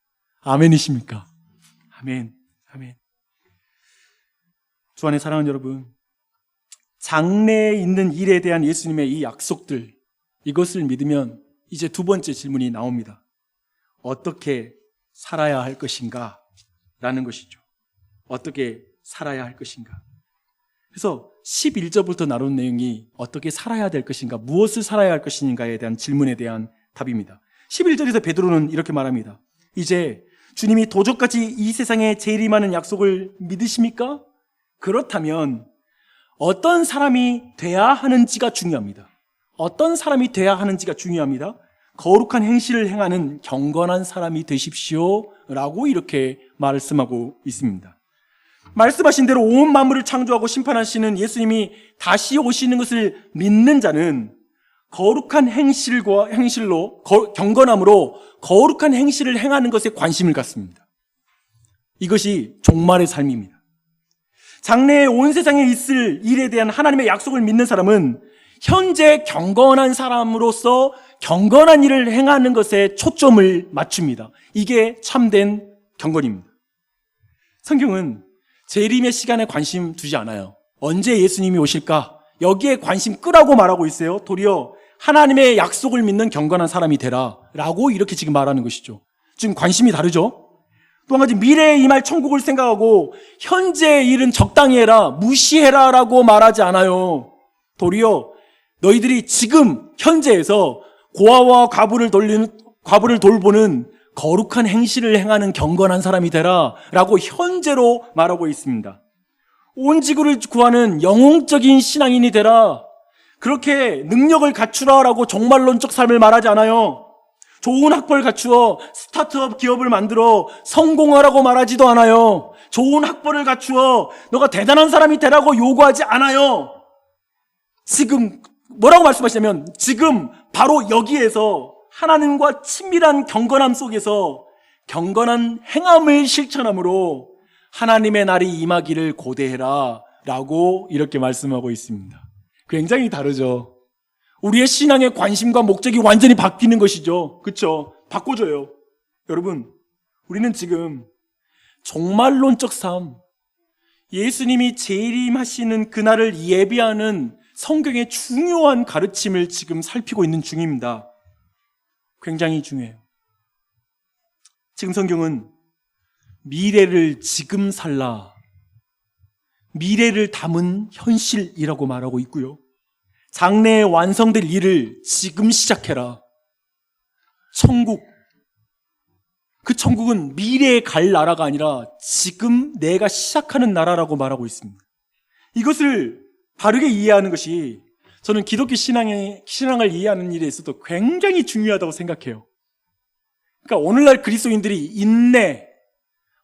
아멘이십니까? 아멘, 아멘. 주 안에 사랑하는 여러분, 장래에 있는 일에 대한 예수님의 이 약속들, 이것을 믿으면 이제 두 번째 질문이 나옵니다. 어떻게 살아야 할 것인가? 라는 것이죠. 어떻게 살아야 할 것인가? 그래서 11절부터 나눈 내용이 어떻게 살아야 될 것인가, 무엇을 살아야 할 것인가에 대한 질문에 대한 답입니다. 11절에서 베드로는 이렇게 말합니다. 이제 주님이 도적같이 이 세상에 재림하는 약속을 믿으십니까? 그렇다면 어떤 사람이 돼야 하는지가 중요합니다. 어떤 사람이 돼야 하는지가 중요합니다. 거룩한 행실을 행하는 경건한 사람이 되십시오 라고 이렇게 말씀하고 있습니다. 말씀하신 대로 온 만물을 창조하고 심판하시는 예수님이 다시 오시는 것을 믿는 자는 거룩한 행실로 경건함으로 거룩한 행실을 행하는 것에 관심을 갖습니다. 이것이 종말의 삶입니다. 장래에 온 세상에 있을 일에 대한 하나님의 약속을 믿는 사람은 현재 경건한 사람으로서 경건한 일을 행하는 것에 초점을 맞춥니다. 이게 참된 경건입니다. 성경은 재림의 시간에 관심 두지 않아요. 언제 예수님이 오실까? 여기에 관심 끄라고 말하고 있어요. 도리어 하나님의 약속을 믿는 경건한 사람이 되라 라고 이렇게 지금 말하는 것이죠. 지금 관심이 다르죠? 또 한 가지, 미래에 임할 천국을 생각하고 현재의 일은 적당히 해라, 무시해라 라고 말하지 않아요. 도리어 너희들이 지금 현재에서 고아와 과부를 돌보는 거룩한 행실을 행하는 경건한 사람이 되라 라고 현재로 말하고 있습니다. 온 지구를 구하는 영웅적인 신앙인이 되라, 그렇게 능력을 갖추라 라고 종말론적 삶을 말하지 않아요. 좋은 학벌 갖추어 스타트업 기업을 만들어 성공하라고 말하지도 않아요. 좋은 학벌을 갖추어 너가 대단한 사람이 되라고 요구하지 않아요. 지금 뭐라고 말씀하시냐면, 지금 바로 여기에서 하나님과 친밀한 경건함 속에서 경건한 행함을 실천함으로 하나님의 날이 임하기를 고대해라 라고 이렇게 말씀하고 있습니다. 굉장히 다르죠. 우리의 신앙의 관심과 목적이 완전히 바뀌는 것이죠. 그렇죠? 바꿔줘요. 여러분, 우리는 지금 종말론적 삶, 예수님이 재림하시는 그날을 예비하는 성경의 중요한 가르침을 지금 살피고 있는 중입니다. 굉장히 중요해요. 지금 성경은 미래를 지금 살라, 미래를 담은 현실이라고 말하고 있고요. 장래에 완성될 일을 지금 시작해라. 천국, 그 천국은 미래에 갈 나라가 아니라 지금 내가 시작하는 나라라고 말하고 있습니다. 이것을 바르게 이해하는 것이 저는 기독교 신앙을 이해하는 일에 있어서 굉장히 중요하다고 생각해요. 그러니까 오늘날 그리스도인들이 인내,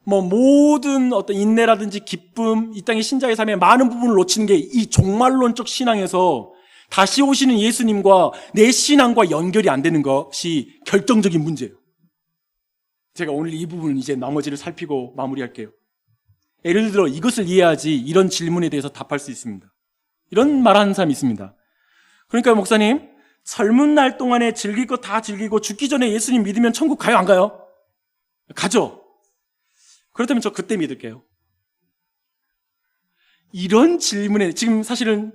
모든 어떤 인내라든지 기쁨, 이 땅의 신자의 삶의 많은 부분을 놓치는 게 이 종말론적 신앙에서 다시 오시는 예수님과 내 신앙과 연결이 안 되는 것이 결정적인 문제예요. 제가 오늘 이 부분 이제 나머지를 살피고 마무리할게요. 예를 들어 이것을 이해해야지 이런 질문에 대해서 답할 수 있습니다. 이런 말하는 사람이 있습니다. 그러니까 목사님, 젊은 날 동안에 즐길 거 다 즐기고 죽기 전에 예수님 믿으면 천국 가요, 안 가요? 가죠. 그렇다면 저 그때 믿을게요. 이런 질문에 지금 사실은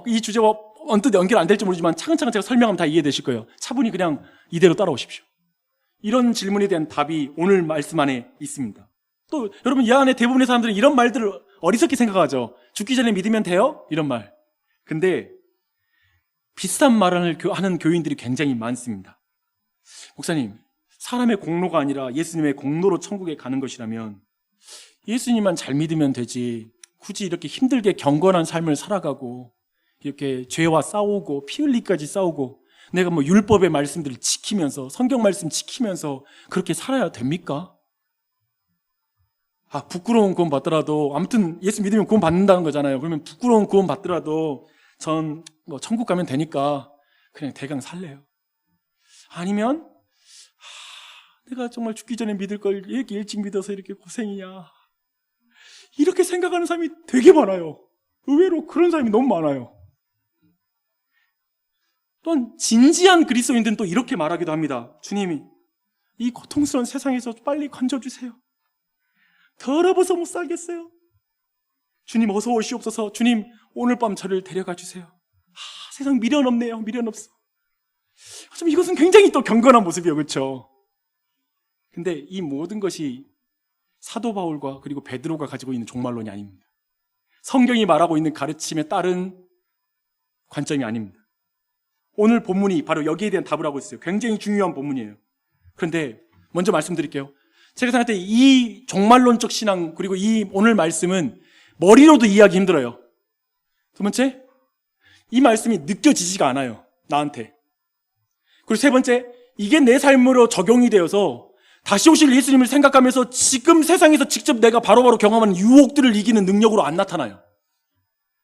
이 주제와 언뜻 연결 안 될지 모르지만 차근차근 제가 설명하면 다 이해되실 거예요. 차분히 그냥 이대로 따라오십시오. 이런 질문에 대한 답이 오늘 말씀 안에 있습니다. 또 여러분, 이 안에 대부분의 사람들은 이런 말들을 어리석게 생각하죠. 죽기 전에 믿으면 돼요? 이런 말. 근데 비슷한 말을 하는 교인들이 굉장히 많습니다. 목사님, 사람의 공로가 아니라 예수님의 공로로 천국에 가는 것이라면 예수님만 잘 믿으면 되지, 굳이 이렇게 힘들게 경건한 삶을 살아가고 이렇게 죄와 싸우고 피 흘리기까지 싸우고 내가 율법의 말씀들을 지키면서 성경 말씀 지키면서 그렇게 살아야 됩니까? 부끄러운 구원 받더라도, 아무튼 예수 믿으면 구원 받는다는 거잖아요. 그러면 부끄러운 구원 받더라도 전 천국 가면 되니까 그냥 대강 살래요. 아니면 내가 정말 죽기 전에 믿을 걸 이렇게 일찍 믿어서 이렇게 고생이냐, 이렇게 생각하는 사람이 되게 많아요. 의외로 그런 사람이 너무 많아요. 또한 진지한 그리스도인들은 또 이렇게 말하기도 합니다. 주님이 이 고통스러운 세상에서 빨리 건져주세요. 더러워서 못 살겠어요. 주님 어서 오시옵소서. 주님 오늘 밤 저를 데려가 주세요. 세상 미련 없네요. 미련 없어. 좀 이것은 굉장히 또 경건한 모습이에요. 그렇죠? 근데 이 모든 것이 사도 바울과 그리고 베드로가 가지고 있는 종말론이 아닙니다. 성경이 말하고 있는 가르침에 따른 관점이 아닙니다. 오늘 본문이 바로 여기에 대한 답을 하고 있어요. 굉장히 중요한 본문이에요. 그런데 먼저 말씀드릴게요. 제가 생각할 때 이 종말론적 신앙, 그리고 이 오늘 말씀은 머리로도 이해하기 힘들어요. 두 번째, 이 말씀이 느껴지지가 않아요, 나한테. 그리고 세 번째, 이게 내 삶으로 적용이 되어서 다시 오실 예수님을 생각하면서 지금 세상에서 직접 내가 바로바로 경험하는 유혹들을 이기는 능력으로 안 나타나요.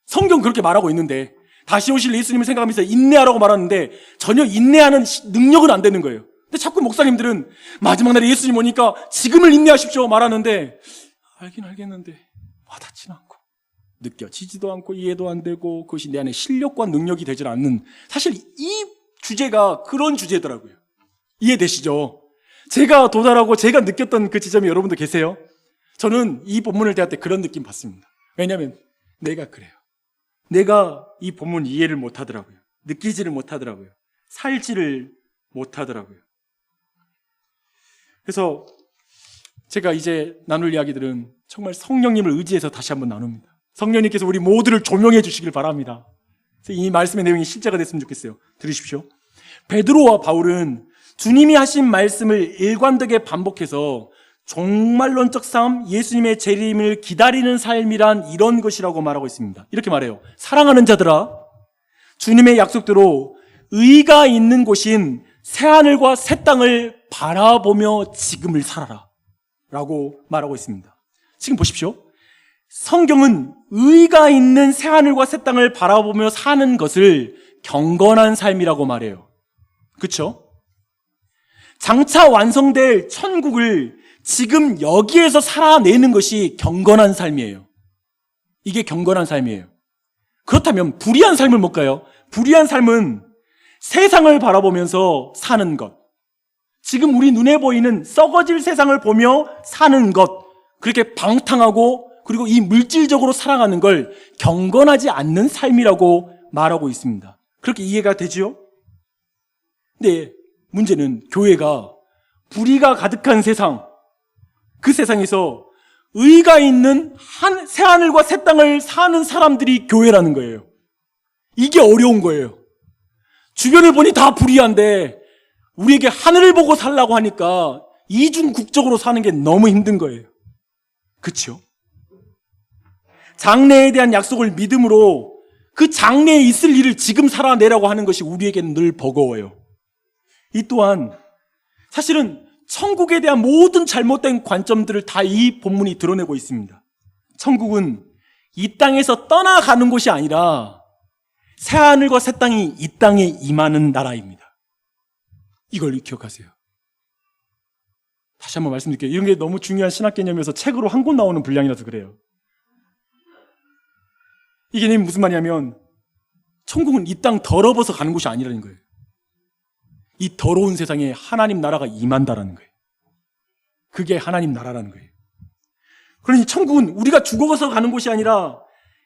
성경 그렇게 말하고 있는데, 다시 오실 예수님을 생각하면서 인내하라고 말하는데 전혀 인내하는 능력은 안 되는 거예요. 근데 자꾸 목사님들은 마지막 날에 예수님 오니까 지금을 인내하십시오 말하는데, 알긴 알겠는데 와닿지는 않고 느껴지지도 않고 이해도 안 되고 그것이 내 안에 실력과 능력이 되질 않는, 사실 이 주제가 그런 주제더라고요. 이해되시죠? 제가 도달하고 제가 느꼈던 그 지점이 여러분도 계세요? 저는 이 본문을 대할 때 그런 느낌 받습니다. 왜냐하면 내가 그래요. 내가 이 본문 이해를 못하더라고요. 느끼지를 못하더라고요. 살지를 못하더라고요. 그래서 제가 이제 나눌 이야기들은 정말 성령님을 의지해서 다시 한번 나눕니다. 성령님께서 우리 모두를 조명해 주시길 바랍니다. 그래서 이 말씀의 내용이 실제가 됐으면 좋겠어요. 들으십시오. 베드로와 바울은 주님이 하신 말씀을 일관되게 반복해서 종말론적 삶, 예수님의 재림을 기다리는 삶이란 이런 것이라고 말하고 있습니다. 이렇게 말해요. 사랑하는 자들아, 주님의 약속대로 의가 있는 곳인 새하늘과 새 땅을 바라보며 지금을 살아라 라고 말하고 있습니다. 지금 보십시오. 성경은 의가 있는 새하늘과 새 땅을 바라보며 사는 것을 경건한 삶이라고 말해요. 그렇죠? 장차 완성될 천국을 지금 여기에서 살아내는 것이 경건한 삶이에요. 이게 경건한 삶이에요. 그렇다면 불의한 삶을 못 가요. 불의한 삶은 세상을 바라보면서 사는 것, 지금 우리 눈에 보이는 썩어질 세상을 보며 사는 것, 그렇게 방탕하고 그리고 이 물질적으로 살아가는 걸 경건하지 않는 삶이라고 말하고 있습니다. 그렇게 이해가 되죠? 근데 문제는 교회가 불의가 가득한 세상, 그 세상에서 의가 있는 새하늘과 새 땅을 사는 사람들이 교회라는 거예요. 이게 어려운 거예요. 주변을 보니 다 불의한데 우리에게 하늘을 보고 살라고 하니까 이중국적으로 사는 게 너무 힘든 거예요. 그렇죠? 장래에 대한 약속을 믿음으로 그 장래에 있을 일을 지금 살아내라고 하는 것이 우리에게는 늘 버거워요. 이 또한 사실은 천국에 대한 모든 잘못된 관점들을 다 이 본문이 드러내고 있습니다. 천국은 이 땅에서 떠나가는 곳이 아니라 새하늘과 새 땅이 이 땅에 임하는 나라입니다. 이걸 기억하세요. 다시 한번 말씀드릴게요. 이런 게 너무 중요한 신학 개념이어서 책으로 한 권 나오는 분량이라서 그래요. 이 개념이 무슨 말이냐면 천국은 이 땅 더러워서 가는 곳이 아니라는 거예요. 이 더러운 세상에 하나님 나라가 임한다라는 거예요. 그게 하나님 나라라는 거예요. 그러니 천국은 우리가 죽어서 가는 곳이 아니라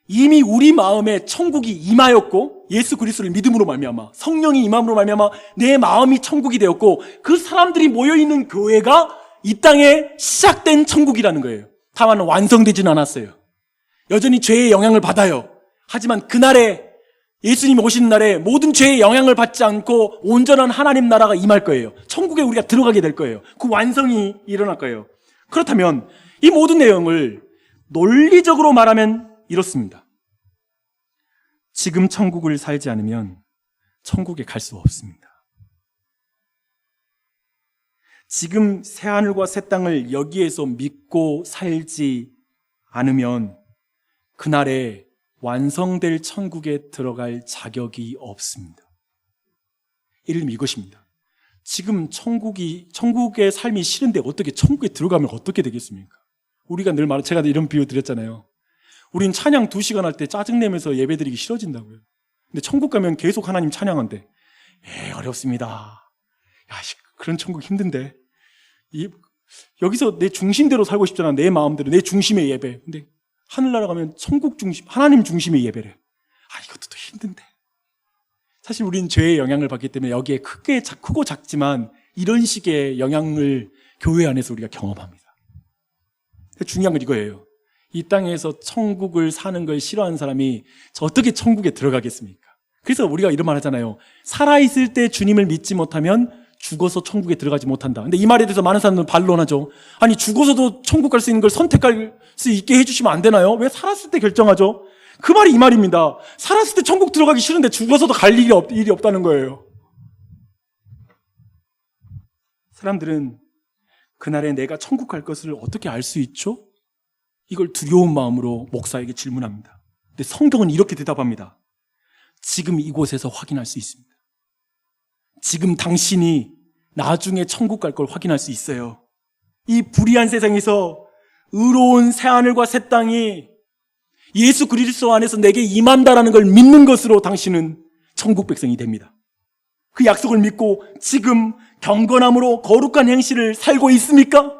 이미 우리 마음에 천국이 임하였고, 예수 그리스도를 믿음으로 말미암아 성령이 임함으로 말미암아 내 마음이 천국이 되었고, 그 사람들이 모여있는 교회가 이 땅에 시작된 천국이라는 거예요. 다만 완성되지는 않았어요. 여전히 죄의 영향을 받아요. 하지만 그날에 예수님이 오시는 날에 모든 죄의 영향을 받지 않고 온전한 하나님 나라가 임할 거예요. 천국에 우리가 들어가게 될 거예요. 그 완성이 일어날 거예요. 그렇다면 이 모든 내용을 논리적으로 말하면 이렇습니다. 지금 천국을 살지 않으면 천국에 갈 수 없습니다. 지금 새하늘과 새 땅을 여기에서 믿고 살지 않으면 그날에 완성될 천국에 들어갈 자격이 없습니다. 이름 이것입니다. 지금 천국의 삶이 싫은데 어떻게 천국에 들어가면 어떻게 되겠습니까? 우리가 늘 제가 이런 비유 드렸잖아요. 우린 찬양 2시간 할 때 짜증내면서 예배드리기 싫어진다고요. 근데 천국 가면 계속 하나님 찬양한대. 어렵습니다. 그런 천국 힘든데. 여기서 내 중심대로 살고 싶잖아. 내 마음대로, 내 중심의 예배. 근데 하늘나라 가면 천국 중심, 하나님 중심의 예배래. 이것도 또 힘든데. 사실 우리는 죄의 영향을 받기 때문에 여기에 크고 작지만 이런 식의 영향을 교회 안에서 우리가 경험합니다. 중요한 건 이거예요. 이 땅에서 천국을 사는 걸 싫어하는 사람이 어떻게 천국에 들어가겠습니까? 그래서 우리가 이런 말 하잖아요. 살아있을 때 주님을 믿지 못하면 죽어서 천국에 들어가지 못한다. 근데 이 말에 대해서 많은 사람들은 반론하죠. 아니, 죽어서도 천국 갈 수 있는 걸 선택할 수 있게 해주시면 안 되나요? 왜 살았을 때 결정하죠? 그 말이 이 말입니다. 살았을 때 천국 들어가기 싫은데 죽어서도 갈 일이 없다는 거예요. 사람들은 그날에 내가 천국 갈 것을 어떻게 알 수 있죠? 이걸 두려운 마음으로 목사에게 질문합니다. 근데 성경은 이렇게 대답합니다. 지금 이곳에서 확인할 수 있습니다. 지금 당신이 나중에 천국 갈 걸 확인할 수 있어요. 이 불의한 세상에서 의로운 새하늘과 새 땅이 예수 그리스도 안에서 내게 임한다라는 걸 믿는 것으로 당신은 천국 백성이 됩니다. 그 약속을 믿고 지금 경건함으로 거룩한 행실을 살고 있습니까?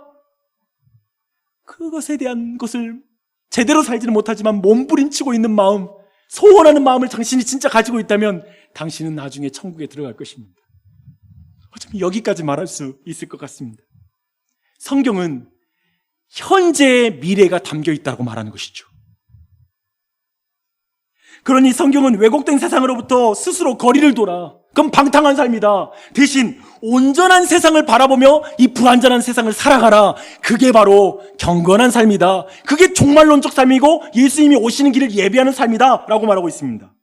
그것에 대한 것을 제대로 살지는 못하지만 몸부림치고 있는 마음, 소원하는 마음을 당신이 진짜 가지고 있다면 당신은 나중에 천국에 들어갈 것입니다. 어쩌면 여기까지 말할 수 있을 것 같습니다. 성경은 현재의 미래가 담겨 있다고 말하는 것이죠. 그러니 성경은 왜곡된 세상으로부터 스스로 거리를 둬라. 그럼 방탕한 삶이다. 대신 온전한 세상을 바라보며 이 불완전한 세상을 살아가라. 그게 바로 경건한 삶이다. 그게 종말론적 삶이고 예수님이 오시는 길을 예비하는 삶이다 라고 말하고 있습니다.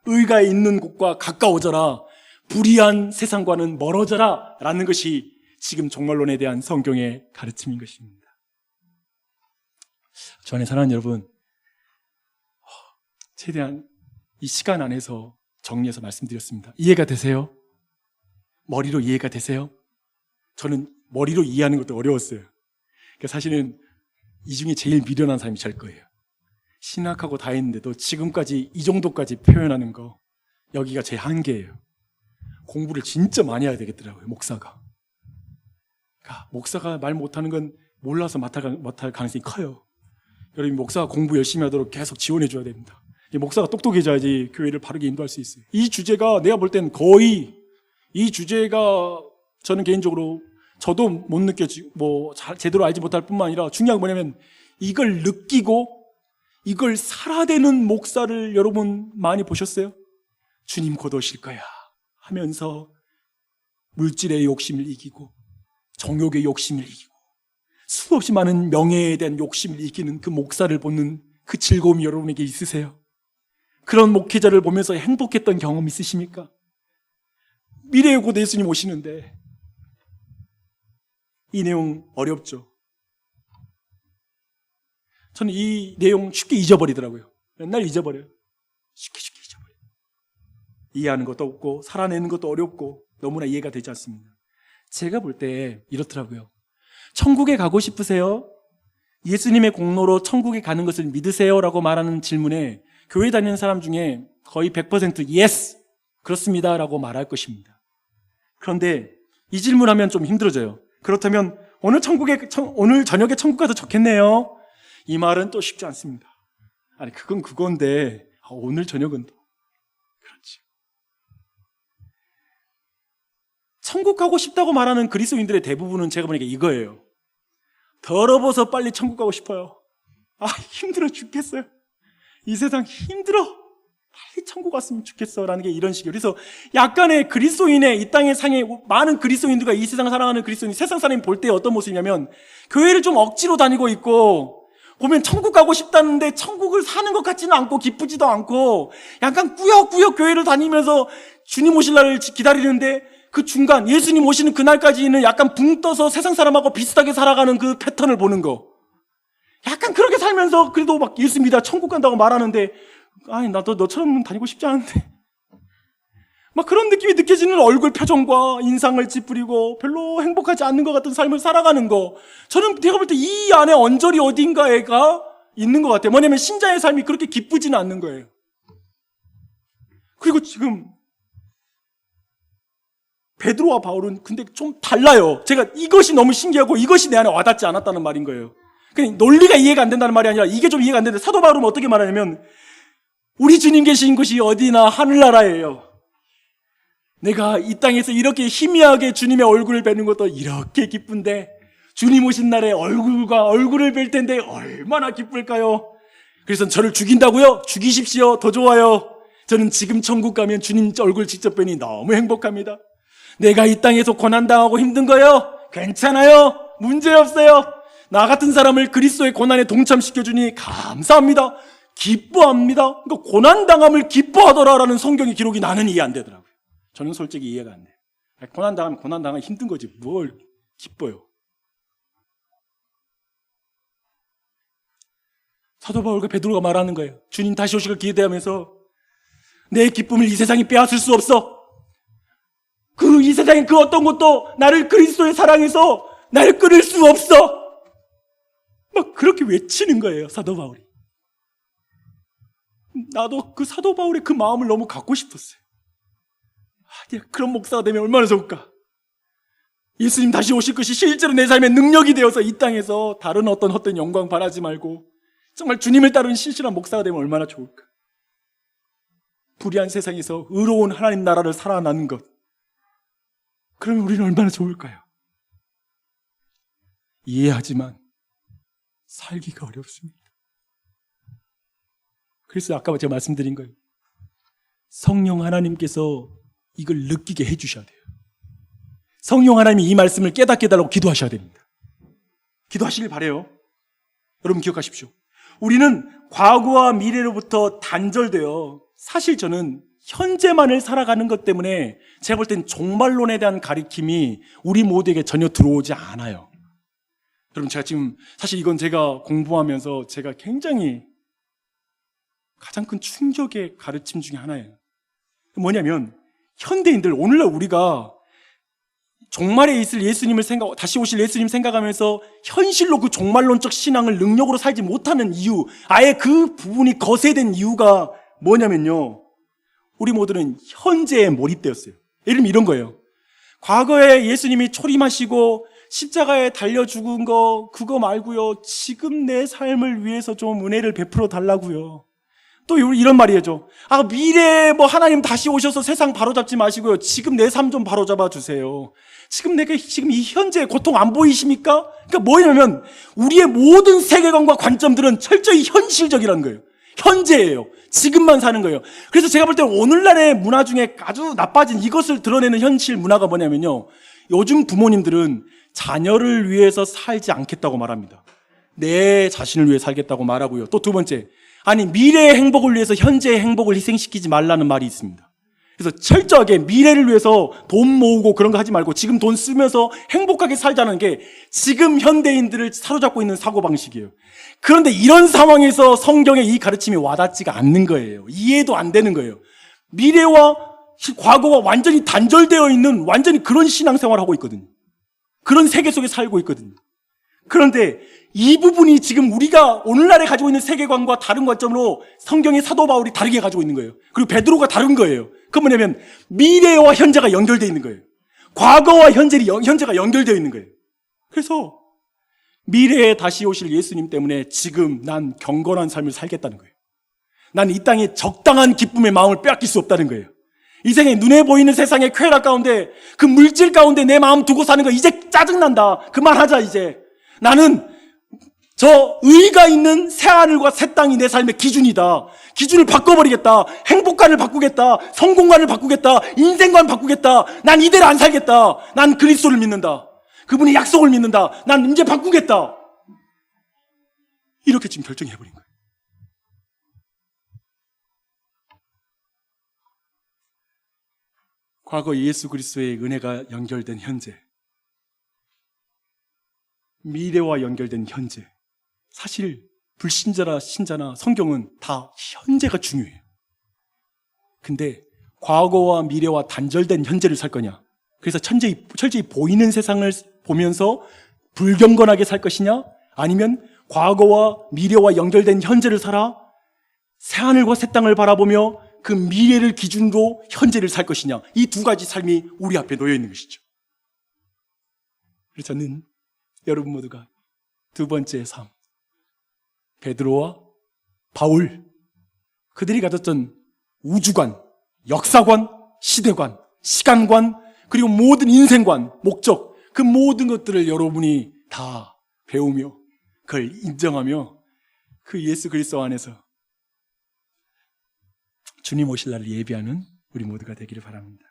의가 있는 곳과 가까워져라. 불의한 세상과는 멀어져라 라는 것이 지금 종말론에 대한 성경의 가르침인 것입니다. 저 안에 사랑하는 여러분, 최대한 이 시간 안에서 정리해서 말씀드렸습니다. 이해가 되세요? 머리로 이해가 되세요? 저는 머리로 이해하는 것도 어려웠어요. 그러니까 사실은 이 중에 제일 미련한 사람이 절 거예요. 신학하고 다 했는데도 지금까지 이 정도까지 표현하는 거, 여기가 제 한계예요. 공부를 진짜 많이 해야 되겠더라고요, 목사가. 그러니까 목사가 말 못하는 건 몰라서 못할 가능성이 커요. 여러분, 목사가 공부 열심히 하도록 계속 지원해 줘야 됩니다. 목사가 똑똑해져야지 교회를 바르게 인도할 수 있어요. 이 주제가 내가 볼 땐 거의, 이 주제가 저는 개인적으로 저도 못 느껴지고 제대로 알지 못할 뿐만 아니라 중요한 건 뭐냐면 이걸 느끼고 이걸 살아내는 목사를 여러분 많이 보셨어요? 주님 곧 오실 거야 하면서 물질의 욕심을 이기고 정욕의 욕심을 이기고 수없이 많은 명예에 대한 욕심을 이기는 그 목사를 보는 그 즐거움이 여러분에게 있으세요? 그런 목회자를 보면서 행복했던 경험 있으십니까? 미래에 곧 예수님 오시는데 이 내용 어렵죠? 저는 이 내용 쉽게 잊어버리더라고요. 맨날 잊어버려요. 쉽게 잊어버려요. 이해하는 것도 없고 살아내는 것도 어렵고 너무나 이해가 되지 않습니다. 제가 볼 때 이렇더라고요. 천국에 가고 싶으세요? 예수님의 공로로 천국에 가는 것을 믿으세요? 라고 말하는 질문에 교회 다니는 사람 중에 거의 100% yes, 그렇습니다 라고 말할 것입니다. 그런데 이 질문하면 좀 힘들어져요. 그렇다면 오늘 저녁에 천국 가도 좋겠네요. 이 말은 또 쉽지 않습니다. 아니 그건 그건데 오늘 저녁은 또 그렇지. 천국 가고 싶다고 말하는 그리스도인들의 대부분은 제가 보니까 이거예요. 더러워서 빨리 천국 가고 싶어요. 힘들어 죽겠어요. 이 세상 힘들어. 빨리 천국 갔으면 좋겠어. 라는 게 이런 식이에요. 그래서 약간의 그리스도인의 이 땅의 상에 많은 그리스도인들과 이 세상을 살아가는 그리스도인, 세상 사람이 볼 때 어떤 모습이냐면 교회를 좀 억지로 다니고 있고 보면 천국 가고 싶다는데 천국을 사는 것 같지는 않고 기쁘지도 않고 약간 꾸역꾸역 교회를 다니면서 주님 오실 날을 기다리는데 그 중간 예수님 오시는 그날까지는 약간 붕 떠서 세상 사람하고 비슷하게 살아가는 그 패턴을 보는 거. 약간 그렇게 살면서 그래도 막 예수 믿어 천국 간다고 말하는데 나도 너처럼 다니고 싶지 않은데 막 그런 느낌이 느껴지는 얼굴 표정과 인상을 찌푸리고 별로 행복하지 않는 것 같은 삶을 살아가는 거. 저는 제가 볼 때 이 안에 언저리 어딘가에가 있는 것 같아요. 뭐냐면 신자의 삶이 그렇게 기쁘지는 않는 거예요. 그리고 지금 베드로와 바울은 근데 좀 달라요. 제가 이것이 너무 신기하고 이것이 내 안에 와닿지 않았다는 말인 거예요. 그냥 논리가 이해가 안 된다는 말이 아니라 이게 좀 이해가 안 되는데 사도 바울은 어떻게 말하냐면 우리 주님 계신 곳이 어디나 하늘나라예요. 내가 이 땅에서 이렇게 희미하게 주님의 얼굴을 뵈는 것도 이렇게 기쁜데 주님 오신 날에 얼굴과 얼굴을 뵐 텐데 얼마나 기쁠까요? 그래서 저를 죽인다고요? 죽이십시오. 더 좋아요. 저는 지금 천국 가면 주님 얼굴 직접 뵈니 너무 행복합니다. 내가 이 땅에서 고난당하고 힘든 거요? 괜찮아요. 문제없어요. 나 같은 사람을 그리스도의 고난에 동참시켜주니 감사합니다. 기뻐합니다. 그러니까 고난당함을 기뻐하더라라는 성경의 기록이 나는 이해 안 되더라고요. 저는 솔직히 이해가 안 돼요. 고난당하면 고난당하면 힘든 거지 뭘 기뻐요. 사도 바울과 베드로가 말하는 거예요. 주님 다시 오시길 기대하면서 내 기쁨을 이 세상이 빼앗을 수 없어. 이 세상의 그 어떤 것도 나를 그리스도의 사랑에서 나를 끊을 수 없어. 막 그렇게 외치는 거예요, 사도 바울이. 나도 그 사도 바울의 그 마음을 너무 갖고 싶었어요. 그런 목사가 되면 얼마나 좋을까. 예수님 다시 오실 것이 실제로 내 삶의 능력이 되어서 이 땅에서 다른 어떤 헛된 영광 바라지 말고 정말 주님을 따르는 신실한 목사가 되면 얼마나 좋을까. 불의한 세상에서 의로운 하나님 나라를 살아나는 것, 그러면 우리는 얼마나 좋을까요? 이해하지만 살기가 어렵습니다. 그래서 아까 제가 말씀드린 거예요. 성령 하나님께서 이걸 느끼게 해주셔야 돼요. 성령 하나님이 이 말씀을 깨닫게 해달라고 기도하셔야 됩니다. 기도하시길 바라요. 여러분 기억하십시오. 우리는 과거와 미래로부터 단절되어 사실 저는 현재만을 살아가는 것 때문에 제가 볼 땐 종말론에 대한 가르침이 우리 모두에게 전혀 들어오지 않아요. 여러분 제가 지금 사실 이건 제가 공부하면서 제가 굉장히 가장 큰 충격의 가르침 중에 하나예요. 뭐냐면 현대인들 오늘날 우리가 종말에 있을 예수님을 다시 오실 예수님 생각하면서 현실로 그 종말론적 신앙을 능력으로 살지 못하는 이유, 아예 그 부분이 거세된 이유가 뭐냐면요, 우리 모두는 현재에 몰입되었어요. 예를 들면 이런 거예요. 과거에 예수님이 초림하시고 십자가에 달려 죽은 거 그거 말고요, 지금 내 삶을 위해서 좀 은혜를 베풀어 달라고요. 또 이런 말이죠. 미래에 하나님 다시 오셔서 세상 바로잡지 마시고요, 지금 내 삶 좀 바로잡아 주세요. 지금 이 현재의 고통 안 보이십니까? 그러니까 뭐냐면 우리의 모든 세계관과 관점들은 철저히 현실적이라는 거예요. 현재예요. 지금만 사는 거예요. 그래서 제가 볼 때 오늘날의 문화 중에 아주 나빠진 이것을 드러내는 현실 문화가 뭐냐면요, 요즘 부모님들은 자녀를 위해서 살지 않겠다고 말합니다. 내 자신을 위해 살겠다고 말하고요. 또 두 번째, 미래의 행복을 위해서 현재의 행복을 희생시키지 말라는 말이 있습니다. 그래서 철저하게 미래를 위해서 돈 모으고 그런 거 하지 말고 지금 돈 쓰면서 행복하게 살자는 게 지금 현대인들을 사로잡고 있는 사고방식이에요. 그런데 이런 상황에서 성경의 이 가르침이 와닿지가 않는 거예요. 이해도 안 되는 거예요. 미래와 과거가 완전히 단절되어 있는 완전히 그런 신앙생활을 하고 있거든요. 그런 세계 속에 살고 있거든요. 그런데 이 부분이 지금 우리가 오늘날에 가지고 있는 세계관과 다른 관점으로 성경의 사도 바울이 다르게 가지고 있는 거예요. 그리고 베드로가 다른 거예요. 그 뭐냐면 미래와 현재가 연결되어 있는 거예요. 과거와 현재가 연결되어 있는 거예요. 그래서 미래에 다시 오실 예수님 때문에 지금 난 경건한 삶을 살겠다는 거예요. 난 이 땅에 적당한 기쁨의 마음을 빼앗길 수 없다는 거예요. 이 생에 눈에 보이는 세상의 쾌락 가운데, 그 물질 가운데 내 마음 두고 사는 거 이제 짜증난다. 그만하자 이제. 나는 저 의가 있는 새하늘과 새 땅이 내 삶의 기준이다. 기준을 바꿔버리겠다. 행복관을 바꾸겠다. 성공관을 바꾸겠다. 인생관 바꾸겠다. 난 이대로 안 살겠다. 난 그리스도를 믿는다. 그분의 약속을 믿는다. 난 이제 바꾸겠다. 이렇게 지금 결정해버린 거예요. 과거 예수 그리스도의 은혜가 연결된 현재, 미래와 연결된 현재. 사실 불신자나 신자나 성경은 다 현재가 중요해요. 근데 과거와 미래와 단절된 현재를 살 거냐, 그래서 철저히 보이는 세상을 보면서 불경건하게 살 것이냐, 아니면 과거와 미래와 연결된 현재를 살아 새하늘과 새 땅을 바라보며 그 미래를 기준으로 현재를 살 것이냐, 이 두 가지 삶이 우리 앞에 놓여 있는 것이죠. 그래서 저는 여러분 모두가 두 번째 삶, 베드로와 바울, 그들이 가졌던 우주관, 역사관, 시대관, 시간관, 그리고 모든 인생관, 목적, 그 모든 것들을 여러분이 다 배우며 그걸 인정하며 그 예수 그리스도 안에서 주님 오실 날을 예비하는 우리 모두가 되기를 바랍니다.